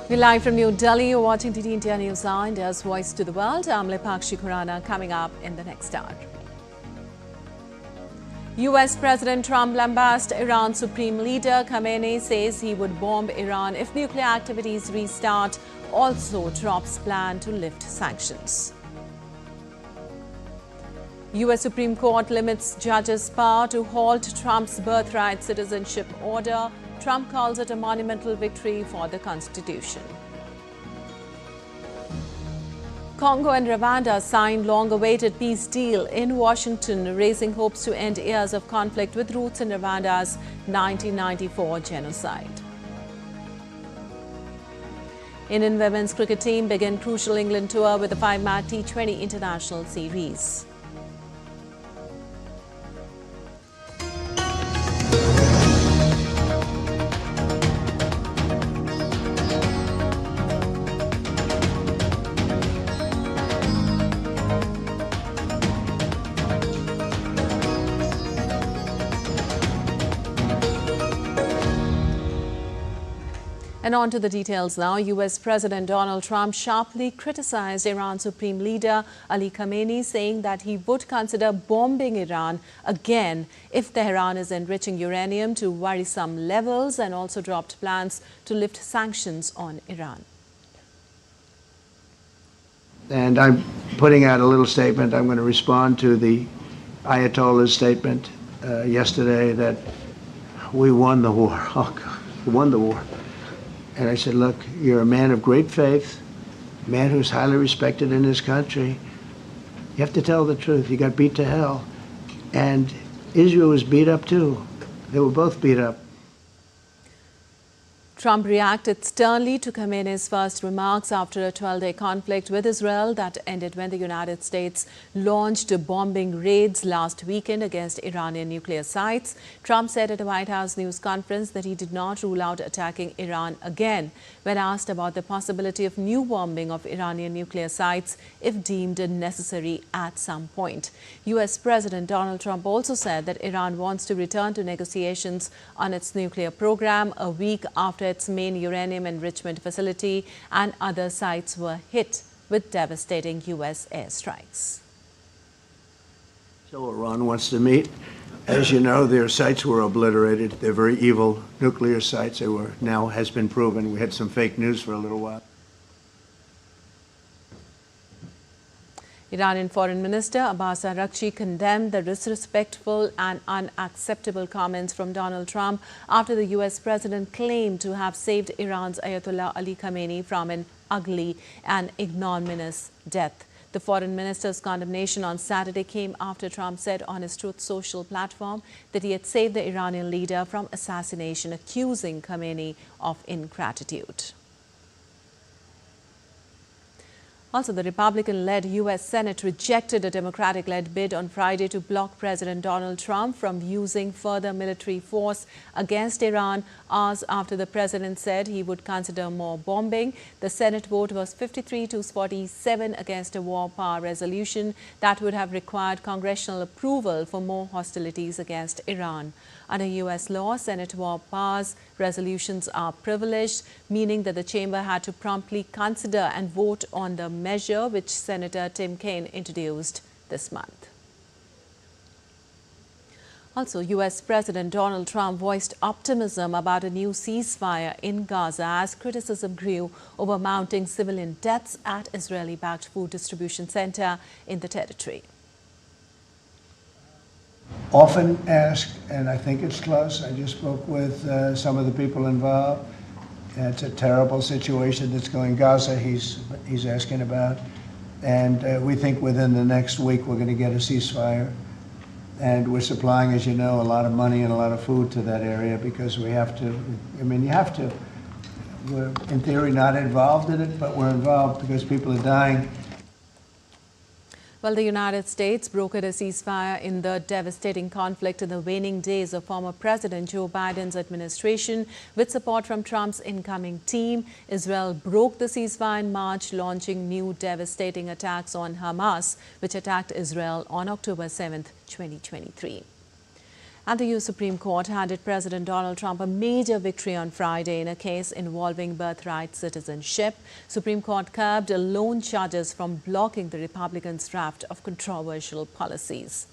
We're live from New Delhi. You're watching TT India NewsNight, India's Voice to the World. I'm Lepakshi Khurana. Coming up in the next hour. US President Trump lambasted Iran's Supreme Leader. Khamenei says he would bomb Iran if nuclear activities restart. Also drops plan to lift sanctions. US Supreme Court limits judges' power to halt Trump's birthright citizenship order. Trump calls it a monumental victory for the Constitution. Congo and Rwanda signed long-awaited peace deal in Washington, raising hopes to end years of conflict with roots in Rwanda's 1994 genocide. Indian women's cricket team begin crucial England tour with a 5-match T20 international series. And on to the details now. US President Donald Trump sharply criticized Iran's Supreme Leader Ali Khamenei, saying that he would consider bombing Iran again if Tehran is enriching uranium to worrisome levels, and also dropped plans to lift sanctions on Iran. And I'm putting out a little statement. I'm going to respond to the Ayatollah's statement yesterday that we won the war. Oh, God, we won the war. And I said, look, you're a man of great faith, a man who's highly respected in his country. You have to tell the truth. You got beat to hell. And Israel was beat up too. They were both beat up. Trump reacted sternly to Khamenei's first remarks after a 12-day conflict with Israel that ended when the United States launched bombing raids last weekend against Iranian nuclear sites. Trump said at a White House news conference that he did not rule out attacking Iran again. When asked about the possibility of new bombing of Iranian nuclear sites if deemed necessary at some point, US President Donald Trump also said that Iran wants to return to negotiations on its nuclear program a week after its main uranium enrichment facility and other sites were hit with devastating US airstrikes. So Iran wants to meet. As you know, their sites were obliterated. They're very evil nuclear sites. They were, now has been proven. We had some fake news for a little while. Iranian Foreign Minister Abbas Araghchi condemned the disrespectful and unacceptable comments from Donald Trump after the US president claimed to have saved Iran's Ayatollah Ali Khamenei from an ugly and ignominious death. The foreign minister's condemnation on Saturday came after Trump said on his Truth Social platform that he had saved the Iranian leader from assassination, accusing Khamenei of ingratitude. Also, the Republican-led U.S. Senate rejected a Democratic-led bid on Friday to block President Donald Trump from using further military force against Iran hours after the president said he would consider more bombing. The Senate vote was 53-47 against a war power resolution that would have required congressional approval for more hostilities against Iran. Under U.S. law, Senate war powers resolutions are privileged, meaning that the chamber had to promptly consider and vote on the measure which Senator Tim Kaine introduced this month. Also, U.S. President Donald Trump voiced optimism about a new ceasefire in Gaza as criticism grew over mounting civilian deaths at Israeli-backed food distribution center in the territory. Often asked, and I think it's close. I just spoke with some of the people involved. It's a terrible situation that's going Gaza, he's asking about. And we think within the next week we're going to get a ceasefire. And we're supplying, as you know, a lot of money and a lot of food to that area because we have to, I mean, you have to. We're, in theory, not involved in it, but we're involved because people are dying. Well, the United States brokered a ceasefire in the devastating conflict in the waning days of former President Joe Biden's administration. With support from Trump's incoming team, Israel broke the ceasefire in March, launching new devastating attacks on Hamas, which attacked Israel on October 7, 2023. And the U.S. Supreme Court handed President Donald Trump a major victory on Friday in a case involving birthright citizenship. Supreme Court curbed lone judges from blocking the Republicans' draft of controversial policies.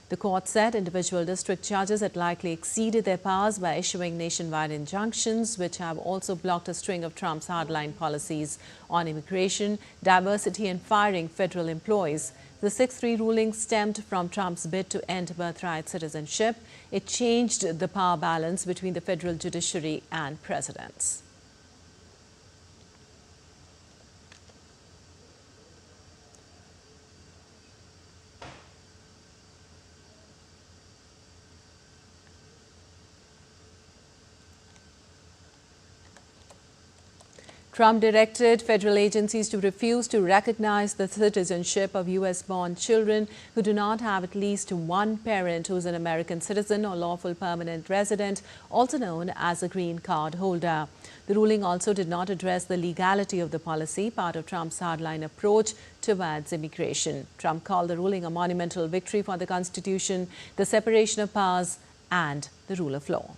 The court said individual district judges had likely exceeded their powers by issuing nationwide injunctions, which have also blocked a string of Trump's hardline policies on immigration, diversity and firing federal employees. The 6-3 ruling stemmed from Trump's bid to end birthright citizenship. It changed the power balance between the federal judiciary and presidents. Trump directed federal agencies to refuse to recognize the citizenship of U.S.-born children who do not have at least one parent who is an American citizen or lawful permanent resident, also known as a green card holder. The ruling also did not address the legality of the policy, part of Trump's hardline approach towards immigration. Trump called the ruling a monumental victory for the Constitution, the separation of powers, and the rule of law.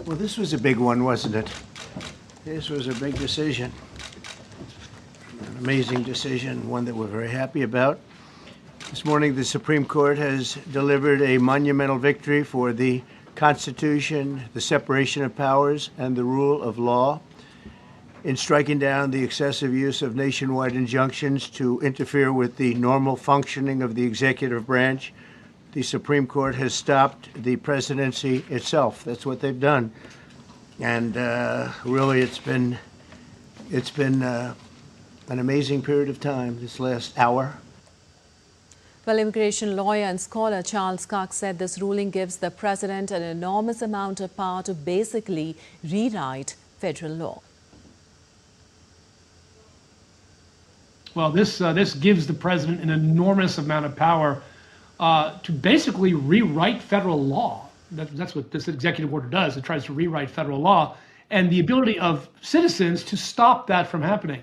Well, this was a big one, wasn't it? This was a big decision. An amazing decision, one that we're very happy about. This morning, the Supreme Court has delivered a monumental victory for the Constitution, the separation of powers, and the rule of law in striking down the excessive use of nationwide injunctions to interfere with the normal functioning of the executive branch. The Supreme Court has stopped the presidency itself. That's what they've done. And really, it's been an amazing period of time, this last hour. Well, immigration lawyer and scholar Charles Cox said this ruling gives the president an enormous amount of power to basically rewrite federal law. Well, this gives the president an enormous amount of power to basically rewrite federal law. That's what this executive order does. It tries to rewrite federal law and the ability of citizens to stop that from happening.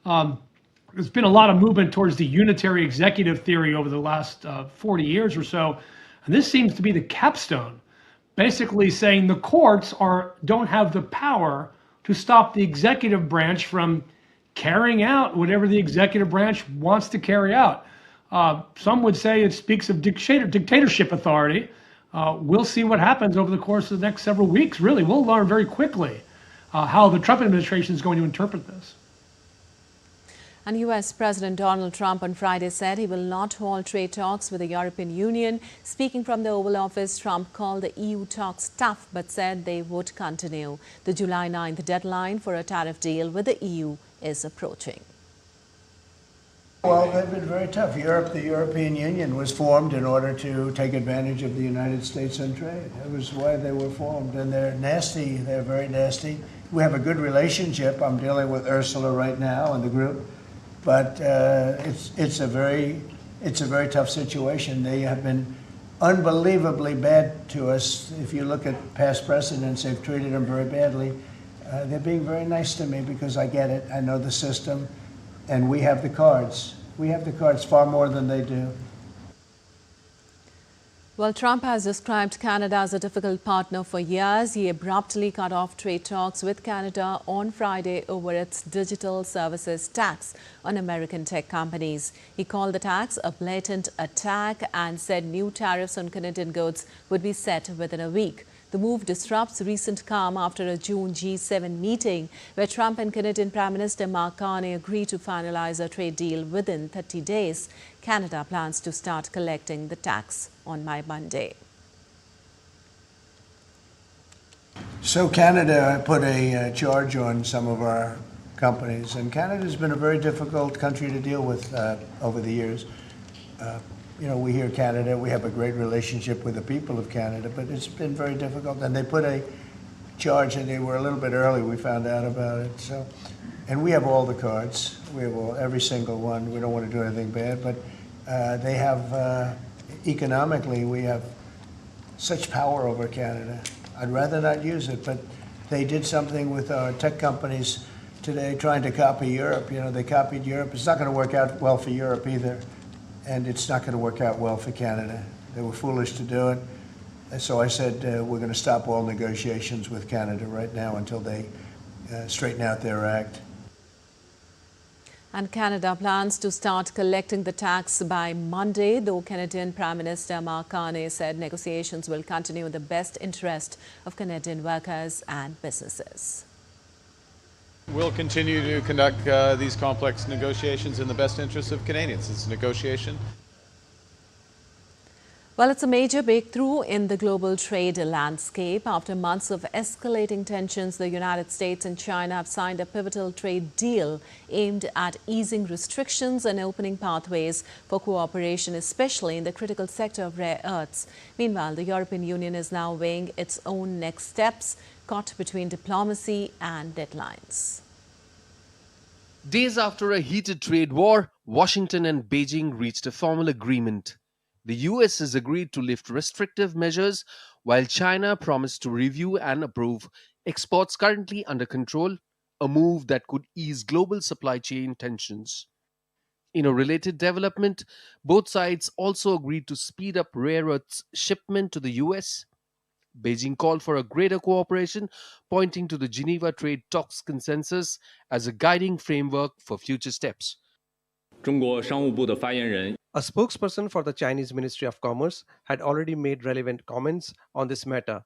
There's been a lot of movement towards the unitary executive theory over the last 40 years or so. And this seems to be the capstone, basically saying the courts don't have the power to stop the executive branch from carrying out whatever the executive branch wants to carry out. Some would say it speaks of dictatorship authority. We'll see what happens over the course of the next several weeks. Really, we'll learn very quickly how the Trump administration is going to interpret this. And U.S. President Donald Trump on Friday said he will not halt trade talks with the European Union. Speaking from the Oval Office, Trump called the EU talks tough but said they would continue. The July 9th deadline for a tariff deal with the EU is approaching. Well, they've been very tough. The European Union was formed in order to take advantage of the United States on trade. That was why they were formed, and they're nasty. They're very nasty. We have a good relationship. I'm dealing with Ursula right now and the group, but it's a very tough situation. They have been unbelievably bad to us. If you look at past precedents, they've treated them very badly. They're being very nice to me because I get it. I know the system. And we have the cards. We have the cards far more than they do. Well, Trump has described Canada as a difficult partner for years. He abruptly cut off trade talks with Canada on Friday over its digital services tax on American tech companies. He called the tax a blatant attack and said new tariffs on Canadian goods would be set within a week. The move disrupts recent calm after a June G7 meeting where Trump and Canadian Prime Minister Mark Carney agreed to finalize a trade deal within 30 days. Canada plans to start collecting the tax on Monday. So Canada put a charge on some of our companies, and Canada's been a very difficult country to deal with over the years. You know, we hear Canada, we have a great relationship with the people of Canada, but it's been very difficult. And they put a charge, and they were a little bit early, we found out about it. So, and we have all the cards. We have every single one. We don't want to do anything bad, but they have, economically, we have such power over Canada. I'd rather not use it, but they did something with our tech companies today trying to copy Europe. You know, they copied Europe. It's not going to work out well for Europe either. And it's not going to work out well for Canada. They were foolish to do it. And so I said, we're going to stop all negotiations with Canada right now until they straighten out their act. And Canada plans to start collecting the tax by Monday, though Canadian Prime Minister Mark Carney said negotiations will continue in the best interest of Canadian workers and businesses. We'll continue to conduct these complex negotiations in the best interest of Canadians. It's a negotiation. Well, it's a major breakthrough in the global trade landscape. After months of escalating tensions, the United States and China have signed a pivotal trade deal aimed at easing restrictions and opening pathways for cooperation, especially in the critical sector of rare earths. Meanwhile, the European Union is now weighing its own next steps, caught between diplomacy and deadlines. Days after a heated trade war, Washington and Beijing reached a formal agreement. The US has agreed to lift restrictive measures, while China promised to review and approve exports currently under control, a move that could ease global supply chain tensions. In a related development, both sides also agreed to speed up rare earths shipment to the US. Beijing called for a greater cooperation, pointing to the Geneva Trade Talks Consensus as a guiding framework for future steps. 中国商务部的发言人 A spokesperson for the Chinese Ministry of Commerce had already made relevant comments on this matter.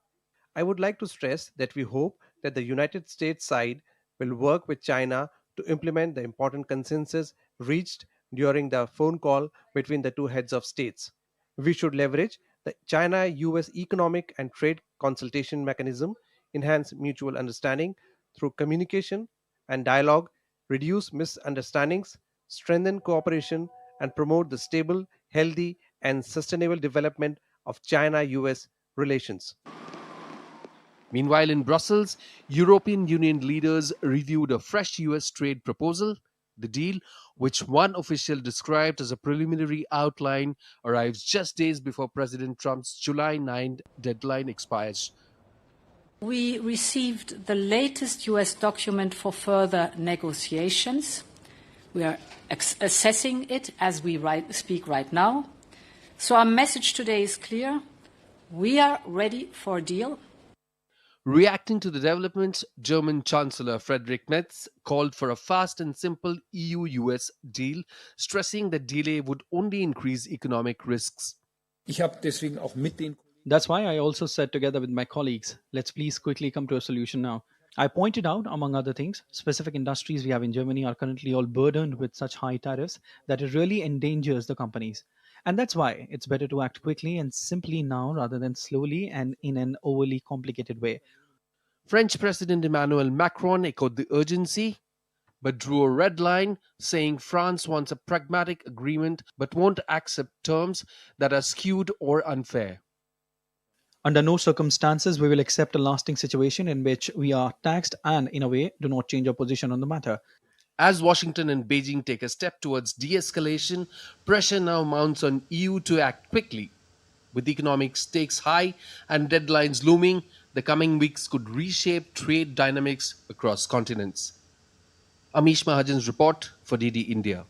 I would like to stress that we hope that the United States side will work with China to implement the important consensus reached during the phone call between the two heads of states. We should leverage the China-US economic and trade consultation mechanism, enhance mutual understanding through communication and dialogue, reduce misunderstandings, strengthen cooperation, and promote the stable, healthy, and sustainable development of China-US relations. Meanwhile, in Brussels, European Union leaders reviewed a fresh US trade proposal. The deal, which one official described as a preliminary outline, arrives just days before President Trump's July 9 deadline expires. We received the latest US document for further negotiations. We are assessing it as we speak right now. So our message today is clear. We are ready for a deal. Reacting to the developments, German Chancellor Friedrich Merz called for a fast and simple EU-US deal, stressing that delay would only increase economic risks. That's why I also said together with my colleagues, let's please quickly come to a solution now. I pointed out, among other things, specific industries we have in Germany are currently all burdened with such high tariffs that it really endangers the companies. And that's why it's better to act quickly and simply now rather than slowly and in an overly complicated way. French President Emmanuel Macron echoed the urgency, but drew a red line, saying France wants a pragmatic agreement but won't accept terms that are skewed or unfair. Under no circumstances we will accept a lasting situation in which we are taxed and, in a way, do not change our position on the matter. As Washington and Beijing take a step towards de-escalation, pressure now mounts on EU to act quickly. With economic stakes high and deadlines looming, the coming weeks could reshape trade dynamics across continents. Amish Mahajan's report for DD India.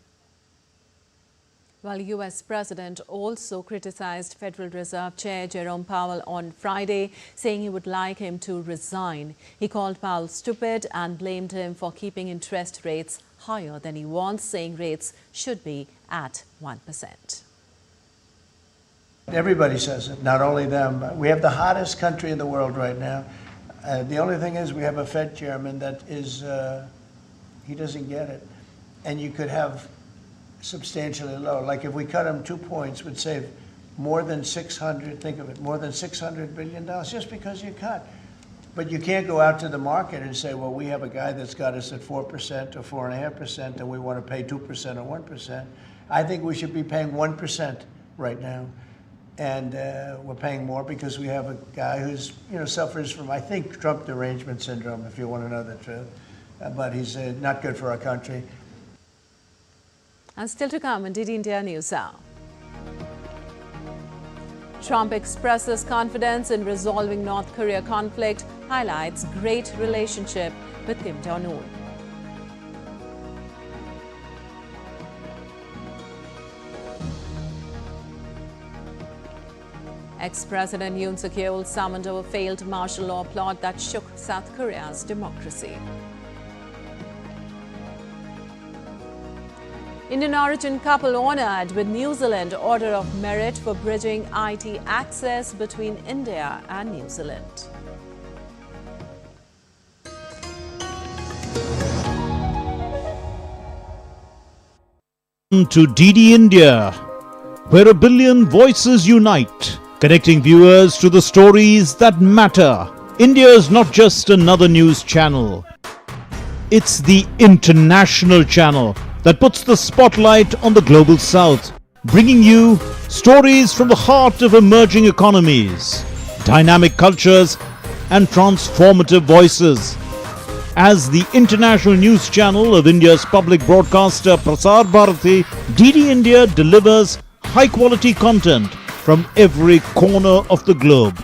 Well, U.S. President also criticized Federal Reserve Chair Jerome Powell on Friday, saying he would like him to resign. He called Powell stupid and blamed him for keeping interest rates higher than he wants, saying rates should be at 1%. Everybody says it, not only them. We have the hottest country in the world right now. The only thing is we have a Fed chairman that is, he doesn't get it. And you could have substantially low. Like if we cut them 2 points, would save more than 600, think of it, more than $600 billion just because you cut. But you can't go out to the market and say, well, we have a guy that's got us at 4% or 4.5% and we want to pay 2% or 1%. I think we should be paying 1% right now. And we're paying more because we have a guy who's, suffers from, I think, Trump derangement syndrome, if you want to know the truth. But he's not good for our country. And still to come in DD India News Hour. Trump expresses confidence in resolving North Korea conflict, highlights great relationship with Kim Jong-un. Ex-President Yoon Suk-yeol summoned over failed martial law plot that shook South Korea's democracy. Indian origin couple honoured with New Zealand Order of Merit for bridging IT access between India and New Zealand. To DD India, where a billion voices unite, connecting viewers to the stories that matter. India is not just another news channel. It's the international channel that puts the spotlight on the global south, bringing you stories from the heart of emerging economies, dynamic cultures and transformative voices. As the international news channel of India's public broadcaster Prasar Bharati, DD India delivers high-quality content from every corner of the globe,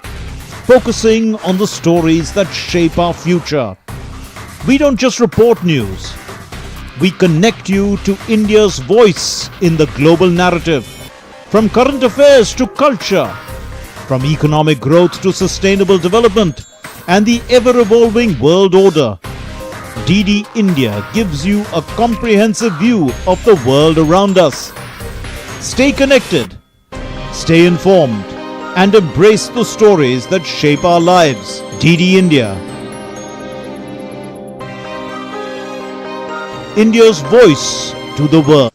focusing on the stories that shape our future. We don't just report news. We connect you to India's voice in the global narrative. From current affairs to culture, from economic growth to sustainable development and the ever-evolving world order, DD India gives you a comprehensive view of the world around us. Stay connected, stay informed, and embrace the stories that shape our lives. DD India, India's voice to the world.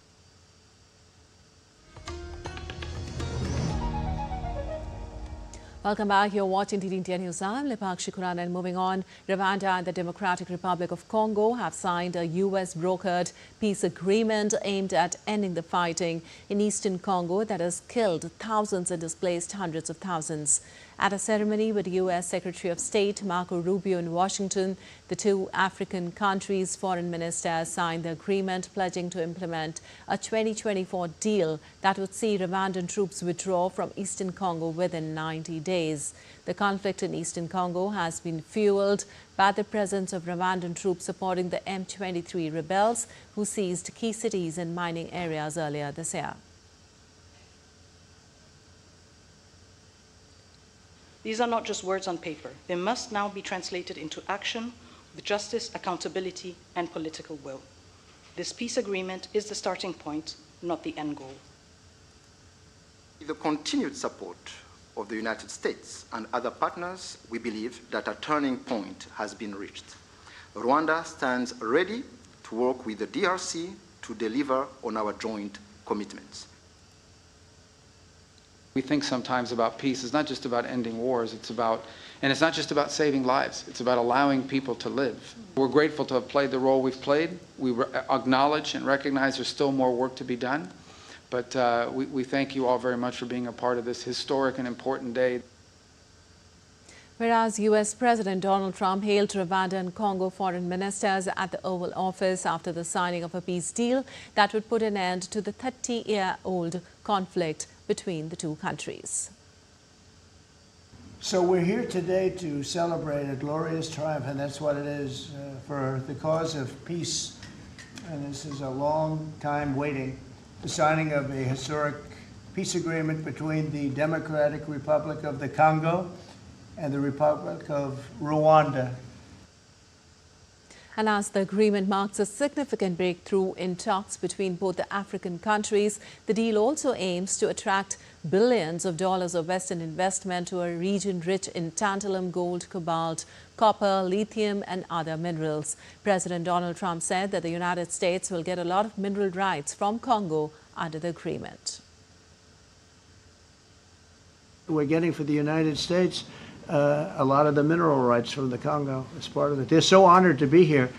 Welcome back. You're watching DD India News. I'm Lipakshi Khurana, and moving on, Rwanda and the Democratic Republic of Congo have signed a US-brokered peace agreement aimed at ending the fighting in eastern Congo that has killed thousands and displaced hundreds of thousands. At a ceremony with U.S. Secretary of State Marco Rubio in Washington, the two African countries' foreign ministers signed the agreement pledging to implement a 2024 deal that would see Rwandan troops withdraw from eastern Congo within 90 days. The conflict in eastern Congo has been fueled by the presence of Rwandan troops supporting the M23 rebels who seized key cities and mining areas earlier this year. These are not just words on paper. They must now be translated into action with justice, accountability, and political will. This peace agreement is the starting point, not the end goal. With the continued support of the United States and other partners, we believe that a turning point has been reached. Rwanda stands ready to work with the DRC to deliver on our joint commitments. We think sometimes about peace. It's not just about ending wars. It's not just about saving lives. It's about allowing people to live. We're grateful to have played the role we've played. We acknowledge and recognize there's still more work to be done. But we thank you all very much for being a part of this historic and important day. Whereas U.S. President Donald Trump hailed Rwanda and Congo foreign ministers at the Oval Office after the signing of a peace deal that would put an end to the 30-year-old conflict between the two countries. So we're here today to celebrate a glorious triumph, and that's what it is, for the cause of peace. And this is a long time waiting. The signing of a historic peace agreement between the Democratic Republic of the Congo and the Republic of Rwanda. And as the agreement marks a significant breakthrough in talks between both the African countries, the deal also aims to attract billions of dollars of Western investment to a region rich in tantalum, gold, cobalt, copper, lithium and other minerals. President Donald Trump said that the United States will get a lot of mineral rights from Congo under the agreement. We're getting for the United States a lot of the mineral rights from the Congo as part of it. They're so honored to be here.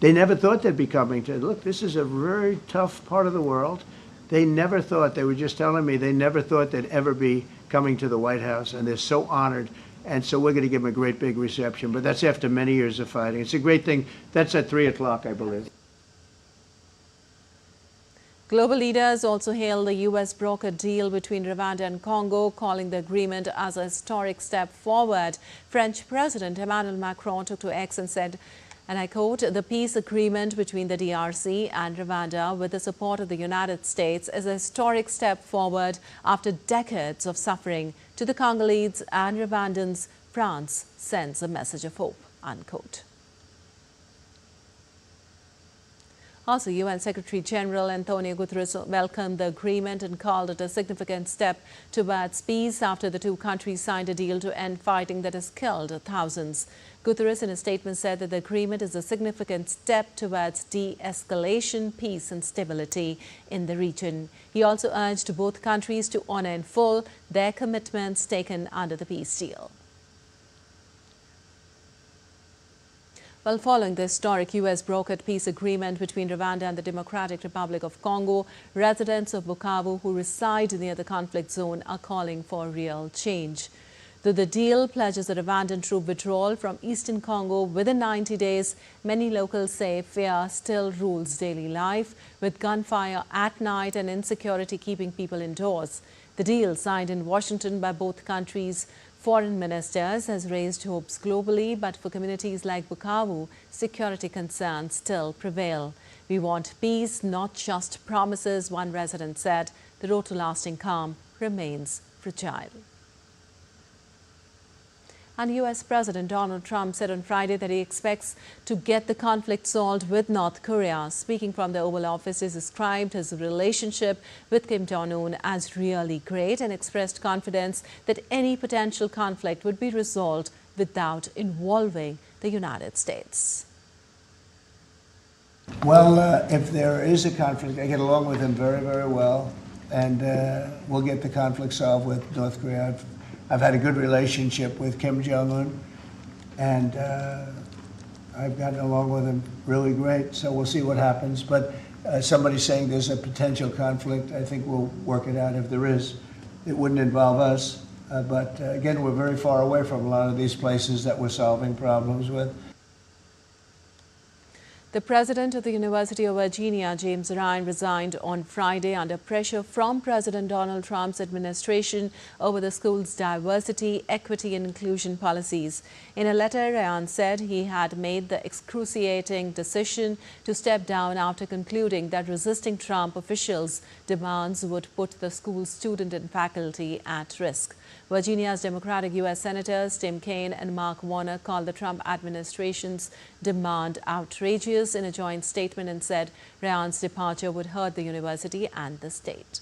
They never thought they'd be coming to, look, this is a very tough part of the world. They never thought, they were just telling me, they never thought they'd ever be coming to the White House, and they're so honored. And so we're going to give them a great big reception, but that's after many years of fighting. It's a great thing. That's at 3 o'clock, I believe. Global leaders also hailed the U.S. brokered deal between Rwanda and Congo, calling the agreement as a historic step forward. French President Emmanuel Macron took to X and said And I quote, "The peace agreement between the DRC and Rwanda with the support of the United States is a historic step forward after decades of suffering. To the Congolese and Rwandans, France sends a message of hope," unquote. Also, UN Secretary General Antonio Guterres welcomed the agreement and called it a significant step towards peace after the two countries signed a deal to end fighting that has killed thousands. Guterres in a statement said that the agreement is a significant step towards de-escalation, peace and stability in the region. He also urged both countries to honor in full their commitments taken under the peace deal. Well, following the historic U.S. brokered peace agreement between Rwanda and the Democratic Republic of Congo, residents of Bukavu who reside near the conflict zone are calling for real change. Though the deal pledges a Rwandan troop withdrawal from eastern Congo within 90 days, many locals say fear still rules daily life, with gunfire at night and insecurity keeping people indoors. The deal, signed in Washington by both countries' foreign ministers, has raised hopes globally, but for communities like Bukavu, security concerns still prevail. "We want peace, not just promises," one resident said. "The road to lasting calm remains fragile." And U.S. President Donald Trump said on Friday that he expects to get the conflict solved with North Korea. Speaking from the Oval Office, he described his relationship with Kim Jong-un as really great and expressed confidence that any potential conflict would be resolved without involving the United States. Well, if there is a conflict, I get along with him very, very well, and we'll get the conflict solved with North Korea. I've had a good relationship with Kim Jong-un, and I've gotten along with him really great, so we'll see what happens. But somebody's saying there's a potential conflict. I think we'll work it out if there is. It wouldn't involve us, but again, we're very far away from a lot of these places that we're solving problems with. The president of the University of Virginia, James Ryan, resigned on Friday under pressure from President Donald Trump's administration over the school's diversity, equity and inclusion policies. In a letter, Ryan said he had made the excruciating decision to step down after concluding that resisting Trump officials' demands would put the school's student and faculty at risk. Virginia's Democratic U.S. Senators Tim Kaine and Mark Warner called the Trump administration's demand outrageous in a joint statement and said Ryan's departure would hurt the university and the state.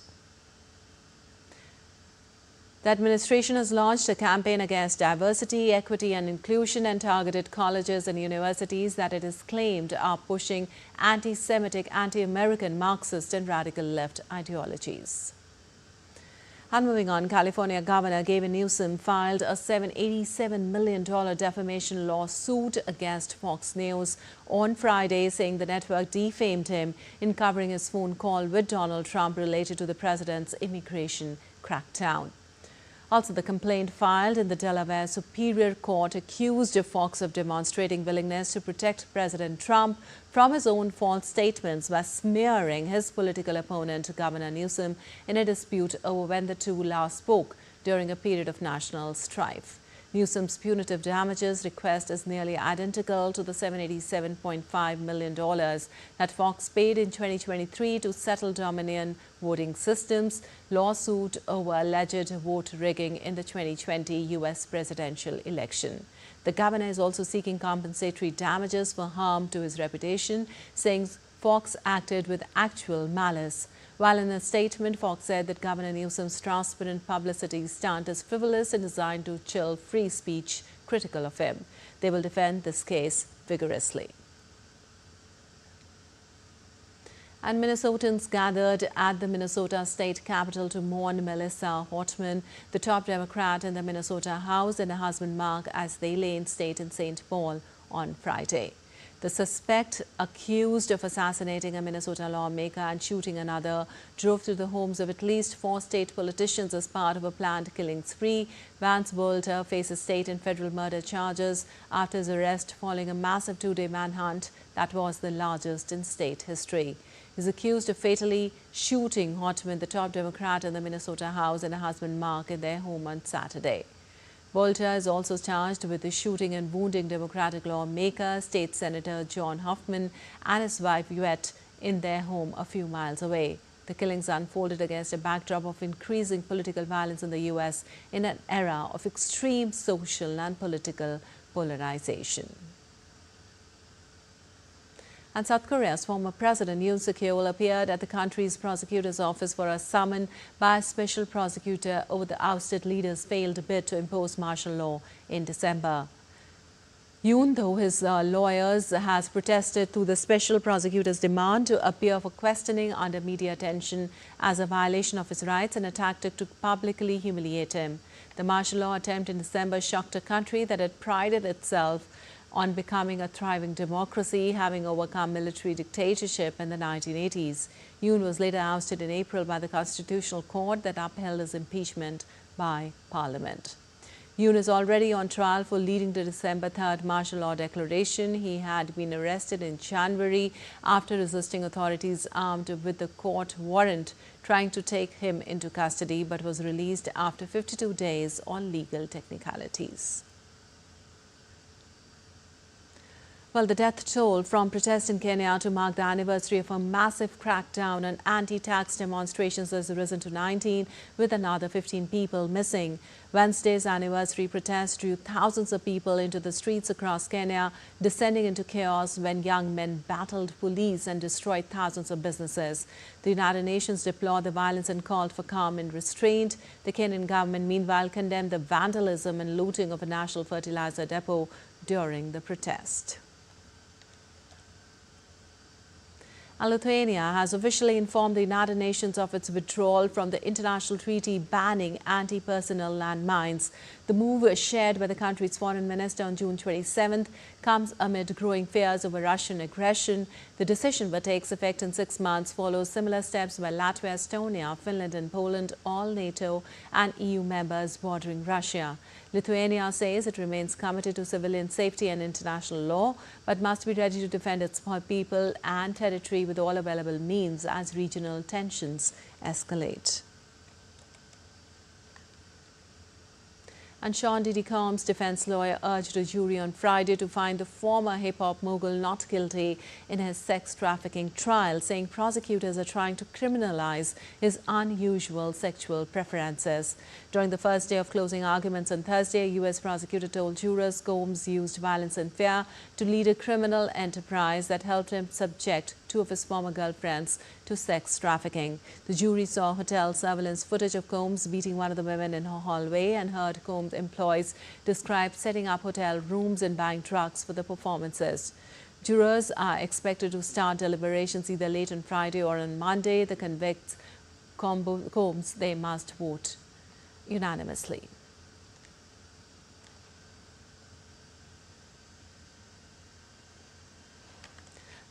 The administration has launched a campaign against diversity, equity and inclusion and targeted colleges and universities that it is claimed are pushing anti-Semitic, anti-American, Marxist and radical left ideologies. And moving on, California Governor Gavin Newsom filed a $787 million defamation lawsuit against Fox News on Friday, saying the network defamed him in covering his phone call with Donald Trump related to the president's immigration crackdown. Also, the complaint filed in the Delaware Superior Court accused Fox of demonstrating willingness to protect President Trump from his own false statements by smearing his political opponent, Governor Newsom, in a dispute over when the two last spoke during a period of national strife. Newsom's punitive damages request is nearly identical to the $787.5 million that Fox paid in 2023 to settle Dominion voting systems lawsuit over alleged vote rigging in the 2020 U.S. presidential election. The governor is also seeking compensatory damages for harm to his reputation, saying Fox acted with actual malice. While in a statement, Fox said that Governor Newsom's transparent publicity stunt is frivolous and designed to chill free speech critical of him. They will defend this case vigorously. And Minnesotans gathered at the Minnesota State Capitol to mourn Melissa Hortman, the top Democrat in the Minnesota House, and her husband Mark, as they lay in state in St. Paul on Friday. The suspect, accused of assassinating a Minnesota lawmaker and shooting another, drove through the homes of at least 4 state politicians as part of a planned killing spree. Vance Bolter faces state and federal murder charges after his arrest following a massive 2-day manhunt that was the largest in state history. He is accused of fatally shooting Hortman, the top Democrat in the Minnesota House, and her husband Mark in their home on Saturday. Volta is also charged with the shooting and wounding Democratic lawmaker, State Senator John Huffman, and his wife Yvette in their home a few miles away. The killings unfolded against a backdrop of increasing political violence in the U.S. in an era of extreme social and political polarization. And South Korea's former President Yoon Suk-yeol appeared at the country's prosecutor's office for a summon by a special prosecutor over the ousted leader's failed bid to impose martial law in December. Yoon, though his lawyers, has protested to the special prosecutor's demand to appear for questioning under media attention as a violation of his rights and a tactic to publicly humiliate him. The martial law attempt in December shocked a country that had prided itself on becoming a thriving democracy, having overcome military dictatorship in the 1980s. Yoon was later ousted in April by the Constitutional Court that upheld his impeachment by Parliament. Yoon is already on trial for leading the December 3rd martial law declaration. He had been arrested in January after resisting authorities armed with the court warrant trying to take him into custody, but was released after 52 days on legal technicalities. Well, the death toll from protests in Kenya to mark the anniversary of a massive crackdown on anti-tax demonstrations has risen to 19, with another 15 people missing. Wednesday's anniversary protest drew thousands of people into the streets across Kenya, descending into chaos when young men battled police and destroyed thousands of businesses. The United Nations deplored the violence and called for calm and restraint. The Kenyan government, meanwhile, condemned the vandalism and looting of a national fertilizer depot during the protest. Lithuania has officially informed the United Nations of its withdrawal from the international treaty banning anti-personnel landmines. The move, shared by the country's foreign minister on June 27th, comes amid growing fears over Russian aggression. The decision, which takes effect in 6 months, follows similar steps by Latvia, Estonia, Finland and Poland, all NATO and EU members bordering Russia. Lithuania says it remains committed to civilian safety and international law, but must be ready to defend its people and territory with all available means as regional tensions escalate. And Sean Diddy Combs' defense lawyer urged a jury on Friday to find the former hip-hop mogul not guilty in his sex trafficking trial, saying prosecutors are trying to criminalize his unusual sexual preferences. During the first day of closing arguments on Thursday, a U.S. prosecutor told jurors Combs used violence and fear to lead a criminal enterprise that helped him subject 2 of his former girlfriends to sex trafficking. The jury saw hotel surveillance footage of Combs beating one of the women in her hallway and heard Combs' employees describe setting up hotel rooms and buying drugs for the performances. Jurors are expected to start deliberations either late on Friday or on Monday. The convicts Combs, they must vote unanimously.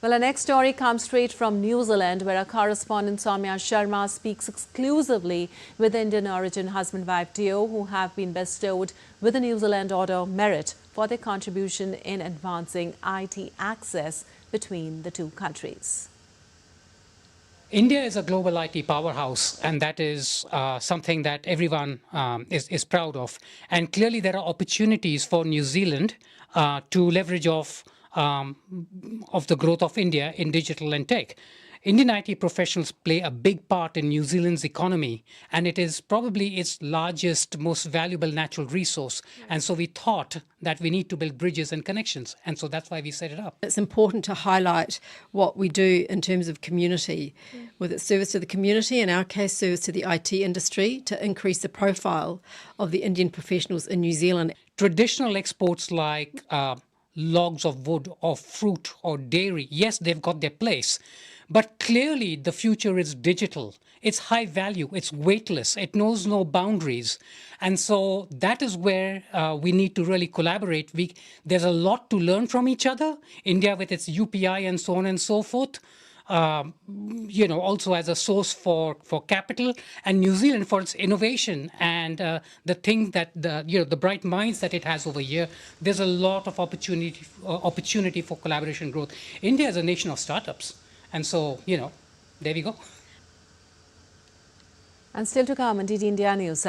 Well, our next story comes straight from New Zealand, where our correspondent Soumya Sharma speaks exclusively with the Indian origin husband-wife duo who have been bestowed with the New Zealand Order of Merit for their contribution in advancing IT access between the two countries. India is a global IT powerhouse, and that is something that everyone is proud of. And clearly there are opportunities for New Zealand to leverage off of the growth of India in digital and tech. Indian IT professionals play a big part in New Zealand's economy, and it is probably its largest, most valuable natural resource. And so we thought that we need to build bridges and connections, and so that's why we set it up. It's important to highlight what we do in terms of community, with its service to the community, in our case service to the IT industry, to increase the profile of the Indian professionals in New Zealand. Traditional exports like logs of wood or fruit or dairy, yes, they've got their place. But clearly the future is digital. It's high value, it's weightless, it knows no boundaries. And so that is where we need to really collaborate. There's a lot to learn from each other. India with its UPI and so on and so forth. Also as a source for capital, and New Zealand for its innovation and the thing that the bright minds that it has over here. There's a lot of opportunity for collaboration growth. India is a nation of startups, and so there we go. And still to come on DD India News.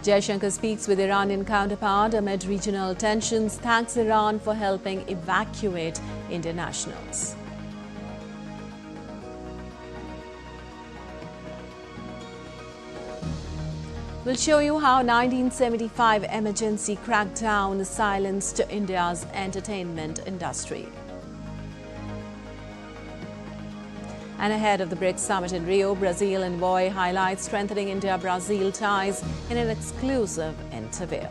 Jaishankar speaks with Iranian counterpart amid regional tensions, thanks Iran for helping evacuate Indian nationals. We'll show you how 1975 emergency crackdown silenced India's entertainment industry. And ahead of the BRICS summit in Rio, Brazil envoy highlights strengthening India-Brazil ties in an exclusive interview.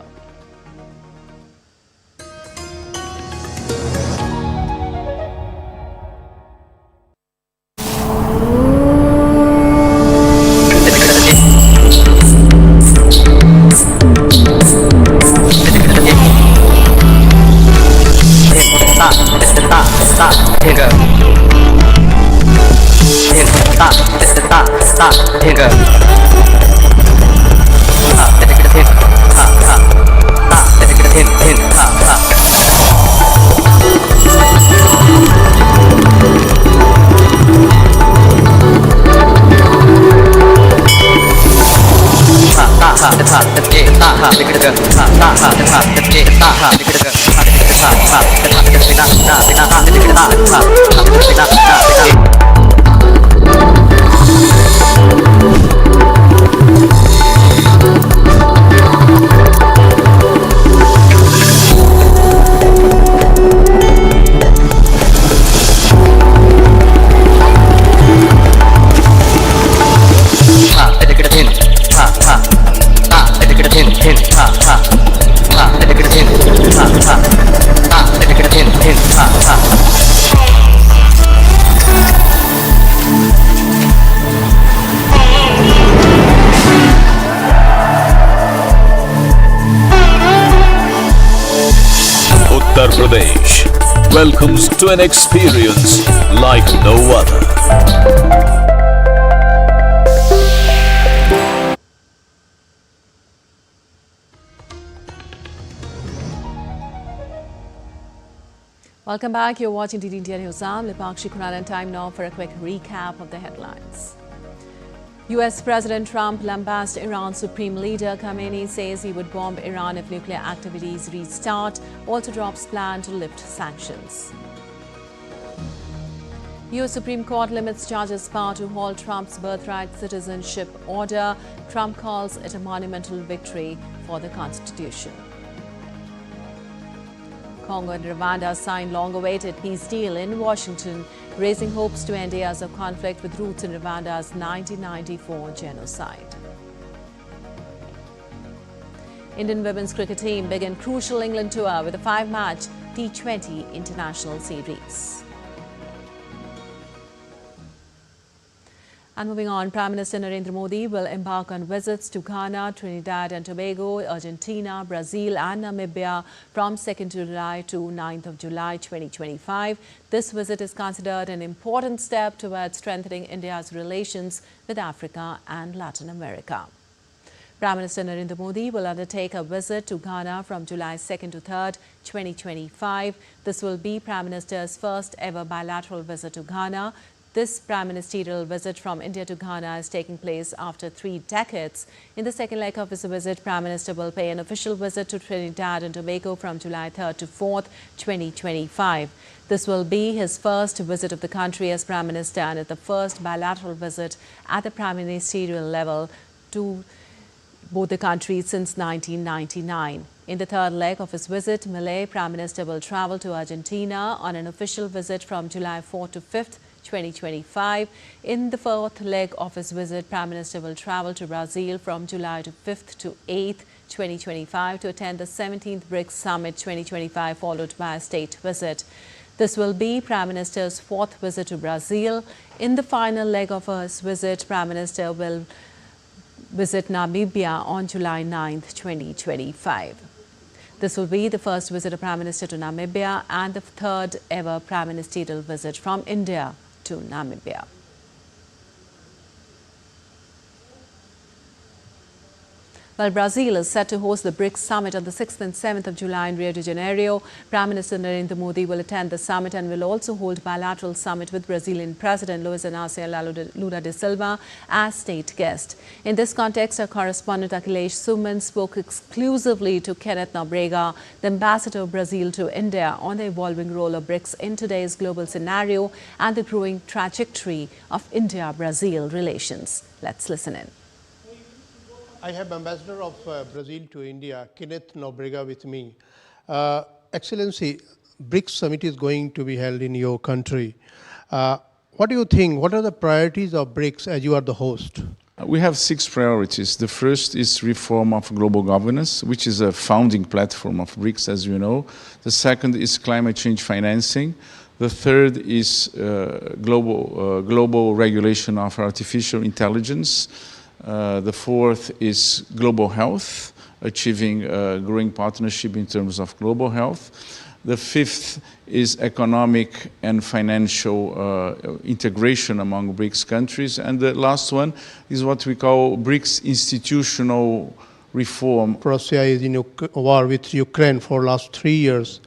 Uttar Pradesh welcomes to an experience like no other. Welcome back. You're watching DD India News. I'm Lipakshi Kuran, and time now for a quick recap of the headlines. US President Trump lambasted Iran's supreme leader. Khamenei says he would bomb Iran if nuclear activities restart. Also drops plan to lift sanctions. US Supreme Court limits judges' power to halt Trump's birthright citizenship order. Trump calls it a monumental victory for the Constitution. Congo and Rwanda signed long-awaited peace deal in Washington, raising hopes to end years of conflict with roots in Rwanda's 1994 genocide. Indian women's cricket team begin crucial England tour with a 5-match T20 international series. And moving on, Prime Minister Narendra Modi will embark on visits to Ghana, Trinidad and Tobago, Argentina, Brazil and Namibia from 2nd July to 9th of July 2025. This visit is considered an important step towards strengthening India's relations with Africa and Latin America. Prime Minister Narendra Modi will undertake a visit to Ghana from July 2nd to 3rd, 2025. This will be Prime Minister's first ever bilateral visit to Ghana. This prime ministerial visit from India to Ghana is taking place after 3 decades. In the second leg of his visit, Prime Minister will pay an official visit to Trinidad and Tobago from July 3rd to 4th, 2025. This will be his first visit of the country as Prime Minister and the first bilateral visit at the prime ministerial level to both the countries since 1999. In the third leg of his visit, Malay Prime Minister will travel to Argentina on an official visit from July 4th to 5th, 2025. In the fourth leg of his visit, Prime Minister will travel to Brazil from July to 5th to 8th, 2025 to attend the 17th BRICS Summit 2025, followed by a state visit. This will be Prime Minister's 4th visit to Brazil. In the final leg of his visit, Prime Minister will visit Namibia on July 9th, 2025. This will be the first visit of Prime Minister to Namibia and the third ever prime ministerial visit from India to Namibia. While Brazil is set to host the BRICS summit on the 6th and 7th of July in Rio de Janeiro, Prime Minister Narendra Modi will attend the summit and will also hold bilateral summit with Brazilian President Luiz Inácio Lula da Silva as state guest. In this context, our correspondent Akhilesh Suman spoke exclusively to Kenneth Nobrega, the ambassador of Brazil to India, on the evolving role of BRICS in today's global scenario and the growing trajectory of India-Brazil relations. Let's listen in. I have Ambassador of Brazil to India, Kenneth Nobrega, with me. Excellency, BRICS Summit is going to be held in your country. What do you think? What are the priorities of BRICS as you are the host? We have 6 priorities. The first is reform of global governance, which is a founding platform of BRICS, as you know. The second is climate change financing. The third is global regulation of artificial intelligence. The fourth is global health, achieving a growing partnership in terms of global health. The fifth is economic and financial integration among BRICS countries. And the last one is what we call BRICS institutional reform. Russia is in a war with Ukraine for the last 3 years.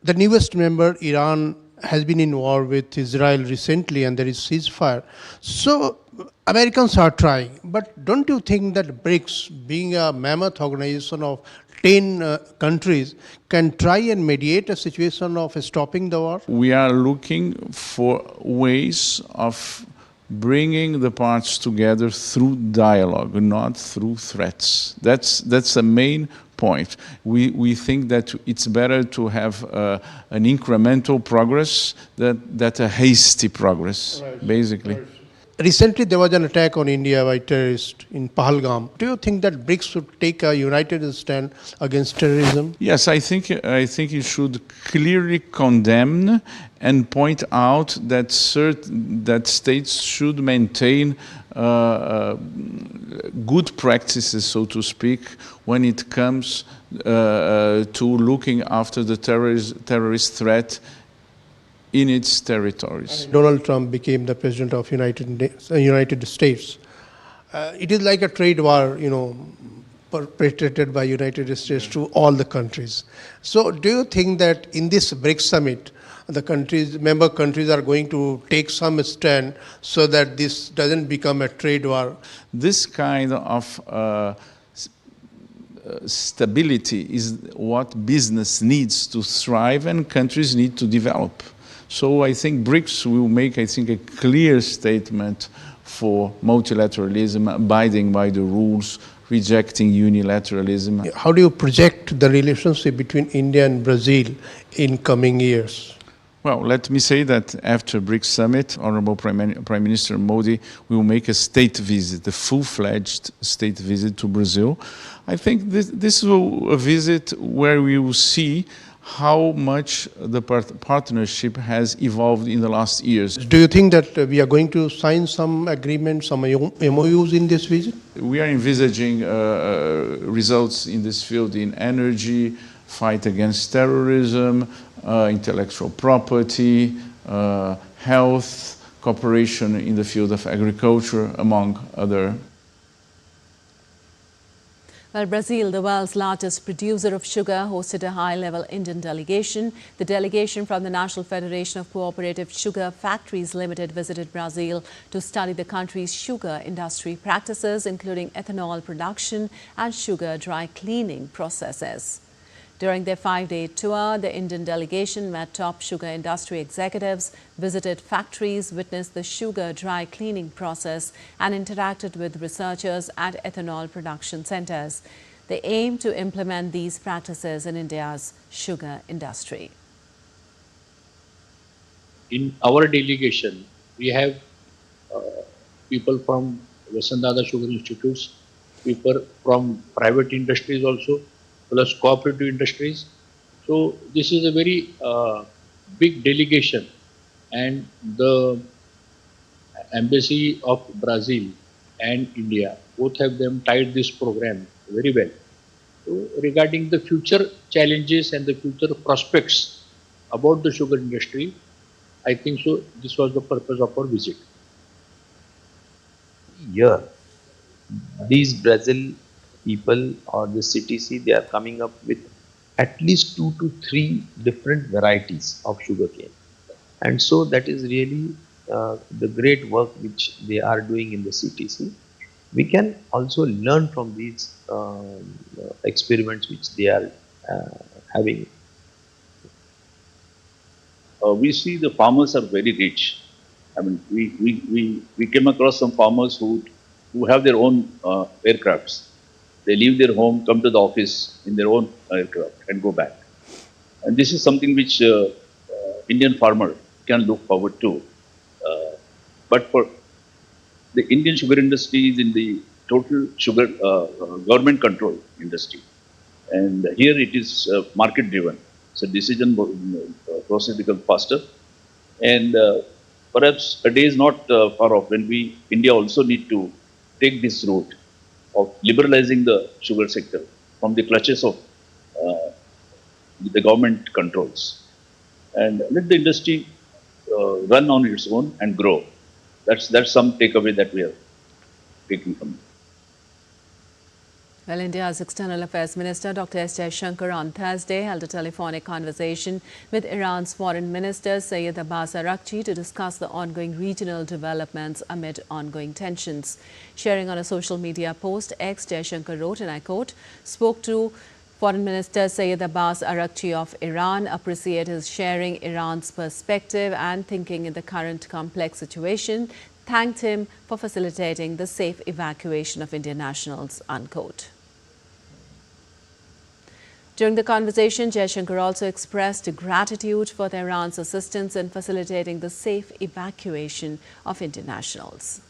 The newest member, Iran, has been in war with Israel recently, and there is ceasefire. So Americans are trying, but don't you think that BRICS, being a mammoth organization of 10 countries, can try and mediate a situation of stopping the war? We are looking for ways of bringing the parts together through dialogue, not through threats. That's a main point. We think that it's better to have an incremental progress than a hasty progress, basically. Right. Recently, there was an attack on India by terrorists in Pahalgam. Do you think that BRICS should take a united stand against terrorism? Yes, I think it should clearly condemn and point out that that states should maintain good practices, so to speak, when it comes to looking after the terrorist threat in its territories. Donald Trump became the president of United States. It is like a trade war, perpetrated by United States to all the countries. So do you think that in this BRICS summit, the member countries are going to take some stand so that this doesn't become a trade war? This kind of stability is what business needs to thrive and countries need to develop. So I think BRICS will make, a clear statement for multilateralism, abiding by the rules, rejecting unilateralism. How do you project the relationship between India and Brazil in coming years? Well, let me say that after BRICS Summit, Honorable Prime Minister Modi will make a state visit, a full-fledged state visit to Brazil. I think this will a visit where we will see how much the partnership has evolved in the last years. Do you think that we are going to sign some agreements, some MOUs in this visit? We are envisaging results in this field in energy, fight against terrorism, intellectual property, health, cooperation in the field of agriculture, among other. Well, Brazil, the world's largest producer of sugar, hosted a high-level Indian delegation. The delegation from the National Federation of Cooperative Sugar Factories Limited visited Brazil to study the country's sugar industry practices, including ethanol production and sugar dry cleaning processes. During their 5-day tour, the Indian delegation met top sugar industry executives, visited factories, witnessed the sugar dry cleaning process, and interacted with researchers at ethanol production centers. They aim to implement these practices in India's sugar industry. In our delegation, we have people from Vasantdada Sugar Institutes, people from private industries also, plus cooperative industries. So this is a very big delegation, and the embassy of Brazil and India, both have them tied this program very well. So regarding the future challenges and the future prospects about the sugar industry, I think so this was the purpose of our visit. Here, these Brazil people or the CTC, they are coming up with at least 2 to 3 different varieties of sugarcane. And so that is really the great work which they are doing in the CTC. We can also learn from these experiments which they are having. We see the farmers are very rich. I mean, we came across some farmers who have their own aircrafts. They leave their home, come to the office in their own aircraft and go back. And this is something which Indian farmer can look forward to. But for the Indian sugar industry is in the total sugar government control industry. And here it is market driven. So decision process becomes faster. And perhaps a day is not far off when India also need to take this route of liberalizing the sugar sector from the clutches of the government controls. And let the industry run on its own and grow. That's some takeaway that we are taking from it. Well, India's External Affairs Minister Dr. S. Jaishankar on Thursday held a telephonic conversation with Iran's Foreign Minister Sayed Abbas Araghchi to discuss the ongoing regional developments amid ongoing tensions. Sharing on a social media post, Jaishankar wrote, and I quote, "Spoke to Foreign Minister Sayed Abbas Araghchi of Iran, appreciate his sharing Iran's perspective and thinking in the current complex situation. Thanked him for facilitating the safe evacuation of Indian nationals," unquote. During the conversation, Jaishankar also expressed gratitude for Iran's assistance in facilitating the safe evacuation of Indian nationals.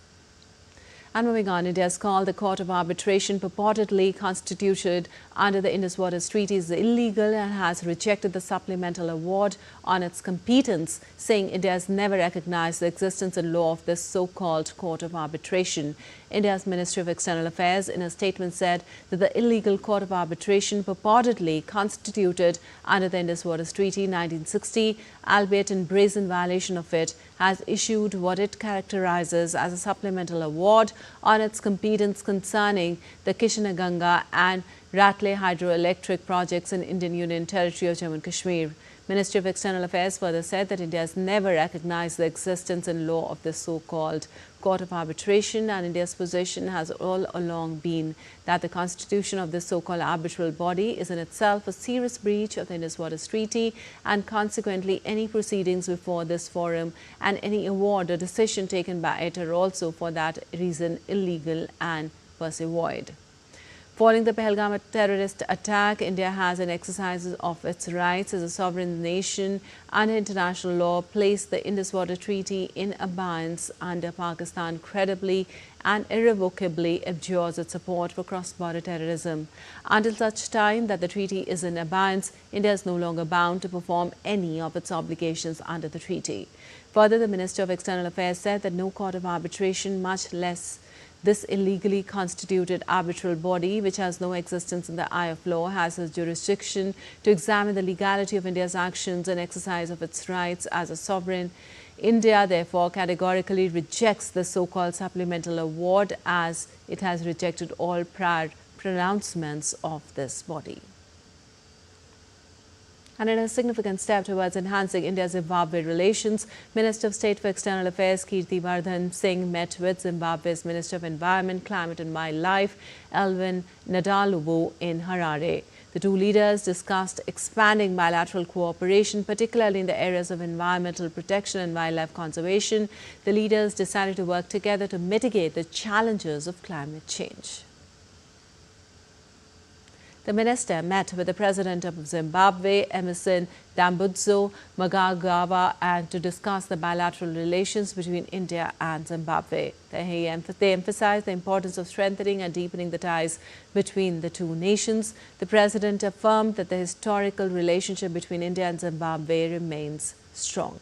And moving on, India's called the Court of Arbitration purportedly constituted under the Indus Waters Treaty is illegal and has rejected the supplemental award on its competence, saying India has never recognized the existence and law of this so-called Court of Arbitration. India's Ministry of External Affairs in a statement said that the illegal Court of Arbitration purportedly constituted under the Indus Waters Treaty 1960, albeit in brazen violation of it, has issued what it characterizes as a supplemental award on its competence concerning the Kishanaganga and Ratle hydroelectric projects in Indian Union Territory of Jammu and Kashmir. Ministry of External Affairs further said that India has never recognized the existence and law of this so-called Court of Arbitration, and India's position has all along been that the constitution of this so-called arbitral body is in itself a serious breach of the Indus Waters Treaty, and consequently any proceedings before this forum and any award or decision taken by it are also for that reason illegal and per se void. Following the Pahalgam terrorist attack, India has, in exercises of its rights as a sovereign nation under international law, placed the Indus Water Treaty in abeyance under Pakistan credibly and irrevocably abjures its support for cross-border terrorism. Until such time that the treaty is in abeyance, India is no longer bound to perform any of its obligations under the treaty. Further, the Minister of External Affairs said that no court of arbitration, much less this illegally constituted arbitral body, which has no existence in the eye of law, has its jurisdiction to examine the legality of India's actions and exercise of its rights as a sovereign. India, therefore, categorically rejects the so-called supplemental award, as it has rejected all prior pronouncements of this body. And in a significant step towards enhancing India-Zimbabwe relations, Minister of State for External Affairs Kirti Vardhan Singh met with Zimbabwe's Minister of Environment, Climate and Wildlife, Elvin Nadalubu, in Harare. The two leaders discussed expanding bilateral cooperation, particularly in the areas of environmental protection and wildlife conservation. The leaders decided to work together to mitigate the challenges of climate change. The minister met with the President of Zimbabwe, Emmerson Dambudzo Mnangagwa, and to discuss the bilateral relations between India and Zimbabwe. They emphasized the importance of strengthening and deepening the ties between the two nations. The President affirmed that the historical relationship between India and Zimbabwe remains strong.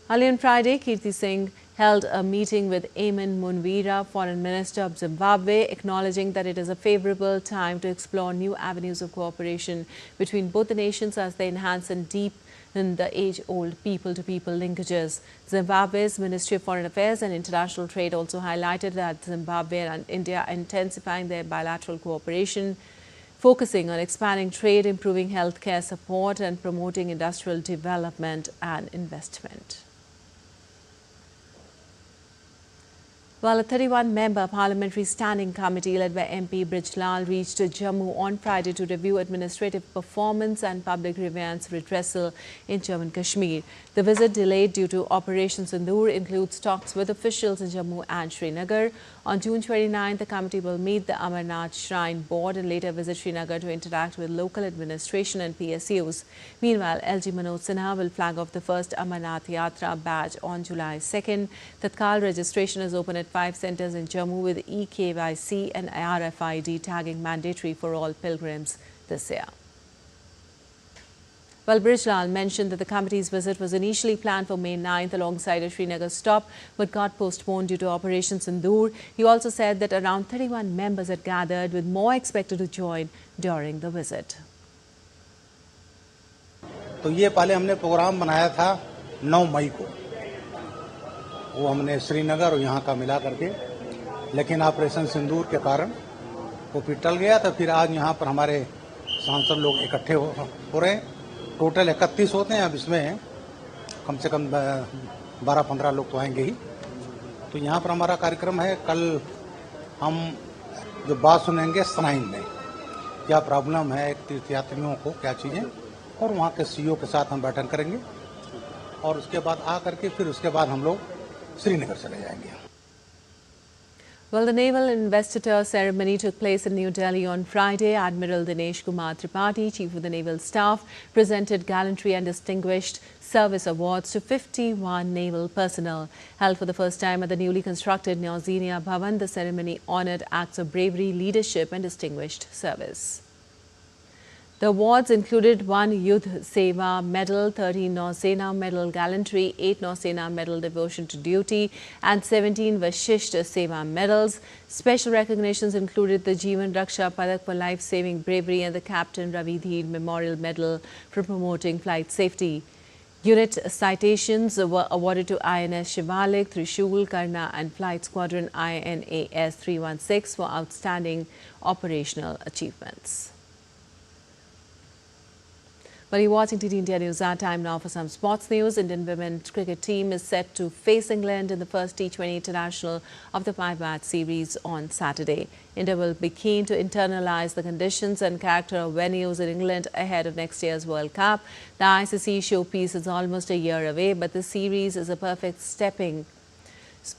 Early on Friday, Kirti Singh held a meeting with Eamon Munwira, Foreign Minister of Zimbabwe, acknowledging that it is a favorable time to explore new avenues of cooperation between both the nations as they enhance and deepen the age-old people-to-people linkages. Zimbabwe's Ministry of Foreign Affairs and International Trade also highlighted that Zimbabwe and India are intensifying their bilateral cooperation, focusing on expanding trade, improving healthcare support, and promoting industrial development and investment. Well, a 31-member parliamentary standing committee led by MP Birthright reached Jammu on Friday to review administrative performance and public grievance redressal in Jammu and Kashmir. The visit, delayed due to Operation Sindoor, includes talks with officials in Jammu and Srinagar. On June 29, the committee will meet the Amarnath Shrine Board and later visit Srinagar to interact with local administration and PSUs. Meanwhile, LG Manoj Sinha will flag off the first Amarnath Yatra badge on July 2nd. Tatkal registration is open at 5 centres in Jammu with eKYC and RFID tagging mandatory for all pilgrims this year. Well, Birthright mentioned that the committee's visit was initially planned for May 9th alongside a Srinagar stop but got postponed due to Operation Sindoor. He also said that around 31 members had gathered, with more expected to join during the visit. तो ये पहले हमने programme बनाया था 9 मई को, वो हमने श्रीनगर और यहाँ का मिला करके, लेकिन ऑपरेशन सिंदूर के कारण वो फिर टल गया था। फिर आज यहाँ पर हमारे सांसद लोग इकट्ठे हो रहे हैं। टोटल 31 होते हैं, अब इसमें कम से कम 12-15 लोग तो आएंगे ही। तो यहाँ पर हमारा कार्यक्रम है, कल हम जो बात सुनेंगे सनाइन में, क्या प्रॉब्लम है तीर्थयात्रियों को, क्या चीज़ें, और वहाँ के सीईओ के साथ हम बैठक करेंगे और उसके बाद आ करके फिर उसके बाद हम लोग श्रीनगर चले जाएंगे। Well, the naval investiture ceremony took place in New Delhi on Friday. Admiral Dinesh Kumar Tripathi, Chief of the Naval Staff, presented gallantry and distinguished service awards to 51 naval personnel. Held for the first time at the newly constructed Nauzenia Bhavan, the ceremony honoured acts of bravery, leadership and distinguished service. The awards included 1 Yudh Seva Medal, 13 Nausena Medal Gallantry, 8 Nausena Medal Devotion to Duty and 17 Vashisht Seva Medals. Special recognitions included the Jeevan Raksha Padak for life-saving bravery and the Captain Ravi Dheer Memorial Medal for promoting flight safety. Unit citations were awarded to INS Shivalik, Trishul, Karna and Flight Squadron INAS 316 for outstanding operational achievements. Well, you're watching TT India News. Our time now for some sports news. Indian women's cricket team is set to face England in the first T20 international of the 5-match series on Saturday. India will be keen to internalise the conditions and character of venues in England ahead of next year's World Cup. The ICC showpiece is almost a year away, but the series is a perfect stepping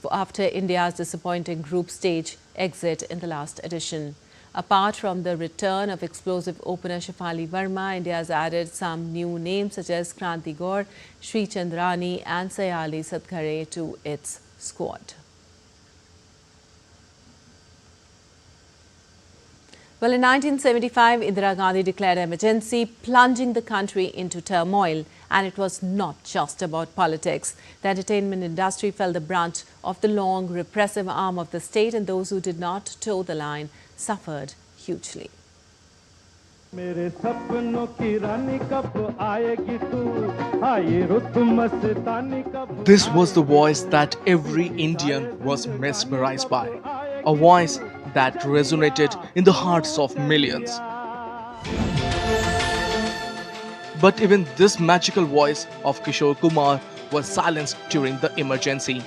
after India's disappointing group stage exit in the last edition. Apart from the return of explosive opener Shafali Verma, India has added some new names such as Kranti Gaur, Sri Chandrani and Sayali Satkhare to its squad. Well, in 1975, Indira Gandhi declared emergency, plunging the country into turmoil. And it was not just about politics. The entertainment industry felt the brunt of the long, repressive arm of the state, and those who did not toe the line suffered hugely. This was the voice that every Indian was mesmerized by, a voice that resonated in the hearts of millions. But even this magical voice of Kishore Kumar was silenced during the emergency.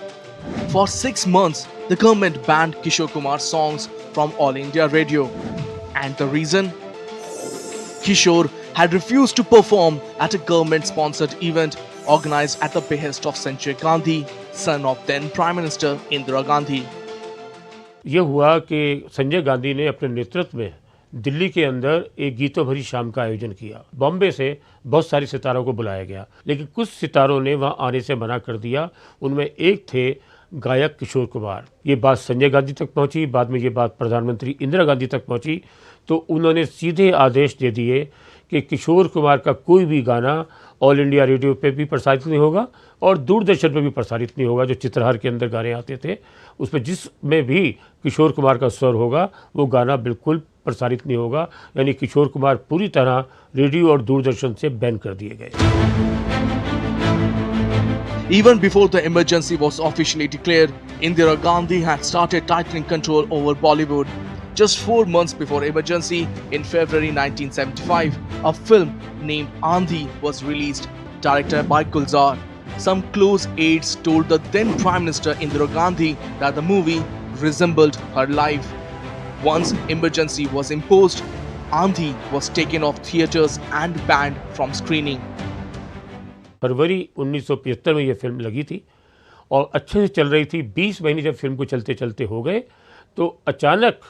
For 6 months, the government banned Kishore Kumar's songs from All India Radio. And the reason? Kishore had refused to perform at a government-sponsored event organized at the behest of Sanjay Gandhi, son of then Prime Minister Indira Gandhi. ये हुआ कि संजय गांधी ने अपने नेतृत्व में दिल्ली के अंदर एक गीतों भरी शाम का आयोजन किया। बॉम्बे से बहुत सारे सितारों को बुलाया गया, लेकिन कुछ सितारों ने वहां आने से मना कर दिया। उनमें एक थे गायक किशोर कुमार। ये बात संजय गांधी तक पहुंची, बाद में ये बात प्रधानमंत्री इंदिरा गांधी तक पहुंची, तो उन्होंने सीधे आदेश दे दिए कि किशोर कुमार का कोई भी गाना ऑल इंडिया रेडियो पे भी प्रसारित नहीं होगा और दूरदर्शन पे भी प्रसारित नहीं होगा। जो चित्रहार के अंदर गाने आते थे उसमें जिसमें भी किशोर कुमार का स्वर होगा वो गाना बिल्कुल प्रसारित नहीं होगा। यानी किशोर कुमार पूरी तरह रेडियो और दूरदर्शन से बैन कर दिए गए। Even before the emergency was officially declared, Indira Gandhi had started tightening control over Bollywood. Just 4 months before emergency, in February 1975, a film named Andhi was released, directed by Gulzar. Some close aides told the then Prime Minister Indira Gandhi that the movie resembled her life. Once emergency was imposed, Andhi was taken off theatres and banned from screening. फरवरी 1975 में ये film लगी थी और अच्छे से चल रही थी। 20 महीने जब फिल्म को चलते चलते हो गए तो अचानक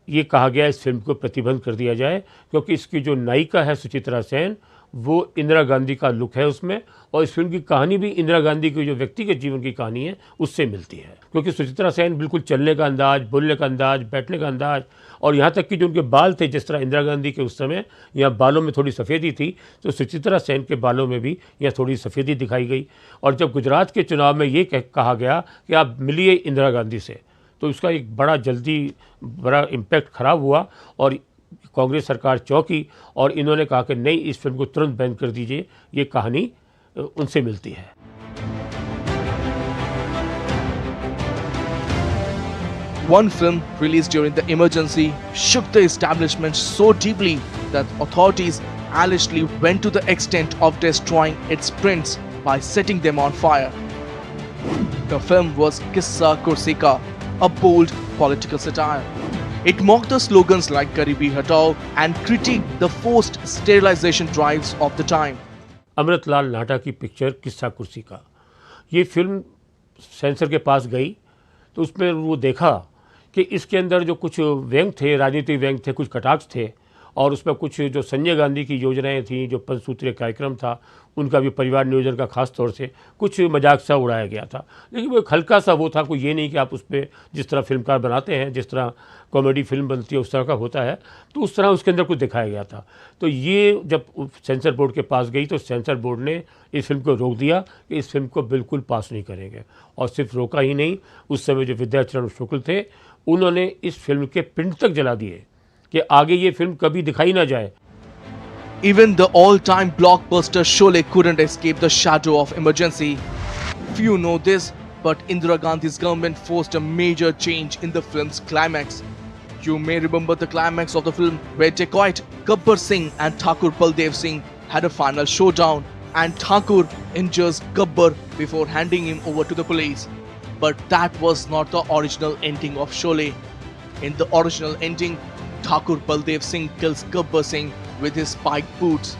ये कहा गया इस फिल्म को प्रतिबंध कर दिया जाए, क्योंकि इसकी जो नायिका है सुचित्रा सेन वो इंदिरा गांधी का लुक है उसमें, और इस फिल्म की कहानी भी इंदिरा गांधी की जो व्यक्तिगत जीवन की कहानी है उससे मिलती है। क्योंकि सुचित्रा सेन बिल्कुल चलने का अंदाज, बोलने का अंदाज, बैठने का अंदाज, और यहाँ तक कि जो उनके बाल थे, जिस तरह इंदिरा गांधी के उस समय यहाँ बालों में थोड़ी सफ़ेदी थी, तो सुचित्रा सेन के बालों में भी यहाँ थोड़ी सफ़ेदी दिखाई गई। और जब गुजरात के चुनाव में ये कहा गया कि आप मिलिए इंदिरा गांधी से, तो उसका एक बड़ा इम्पैक्ट ख़राब हुआ और कांग्रेस सरकार चौंकी और इन्होंने कहा कि नहीं, इस फिल्म को तुरंत बैन कर दीजिए। ये कहानी उनसे मिलती है। One film released during the emergency shook the establishment so deeply that authorities allegedly went to the extent of destroying its prints by setting them on fire. The film was Kissa Kursi Ka, a bold political satire. It mocked the slogans like Garibi Hatao and critiqued the forced sterilization drives of the time. Amritlal नाटा की picture किस्सा कुर्सी का, ये film sensor के पास गई तो उसमें वो देखा कि इसके अंदर जो कुछ व्यंग थे, राजनीतिक व्यंग थे, कुछ कटाक्ष थे, और उसमें कुछ जो संजय गांधी की योजनाएं थी, जो पंचसूत्रीय कार्यक्रम था, उनका भी परिवार नियोजन का खास तौर से कुछ मजाक सा उड़ाया गया था। लेकिन वो एक हल्का सा वो था, कोई ये नहीं कि आप उस पर जिस तरह फिल्मकार बनाते हैं, जिस तरह कॉमेडी फिल्म बनती है उस तरह का होता है, तो उस तरह उसके अंदर कुछ दिखाया गया था। तो ये जब सेंसर बोर्ड के पास गई तो सेंसर बोर्ड ने इस फिल्म को रोक दिया कि इस फिल्म को बिल्कुल पास नहीं करेंगे। और सिर्फ रोका ही नहीं, उस समय जो विद्याचरण शुक्ल थे उन्होंने इस फिल्म के प्रिंट तक जला दिए कि आगे ये फिल्म कभी दिखाई ना जाए। Even the all-time blockbuster Sholay couldn't escape the shadow of emergency. Few know this, but Indira Gandhi's government forced a major change in the film's climax. You may remember the climax of the film where dacoit Gabbar Singh and Thakur Baldev Singh had a final showdown, and Thakur injures Gabbar before handing him over to the police. But that was not the original ending of Sholay. In the original ending, Thakur Baldev Singh kills Gabbar Singh with his spiked boots.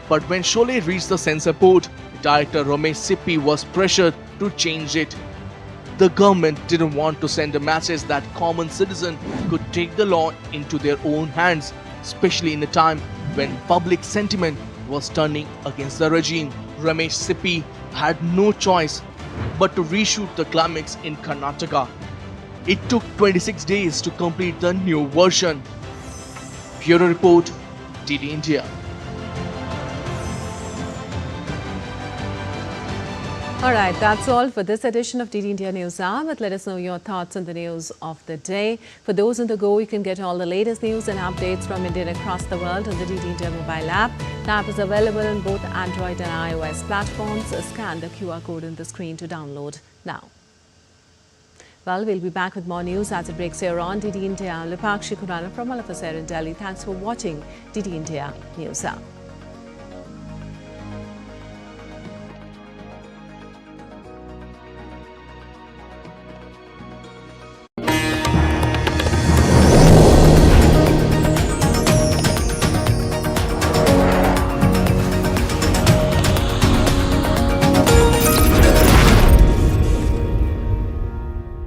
But when Sholay reached the censor board, director Ramesh Sippy was pressured to change it. The government didn't want to send a message that common citizen could take the law into their own hands, especially in a time when public sentiment was turning against the regime. Ramesh Sippy had no choice but to reshoot the climax in Karnataka. It took 26 days to complete the new version. Bureau Report, DD India. Alright, that's all for this edition of DD India News Hour. But let us know your thoughts on the news of the day. For those on the go, you can get all the latest news and updates from India and across the world on the DD India mobile app. The app is available on both Android and iOS platforms. Scan the QR code on the screen to download now. Well, we'll be back with more news as it breaks here on DD India. Lipakshi Khurana from all of us here in Delhi. Thanks for watching DD India News Hour.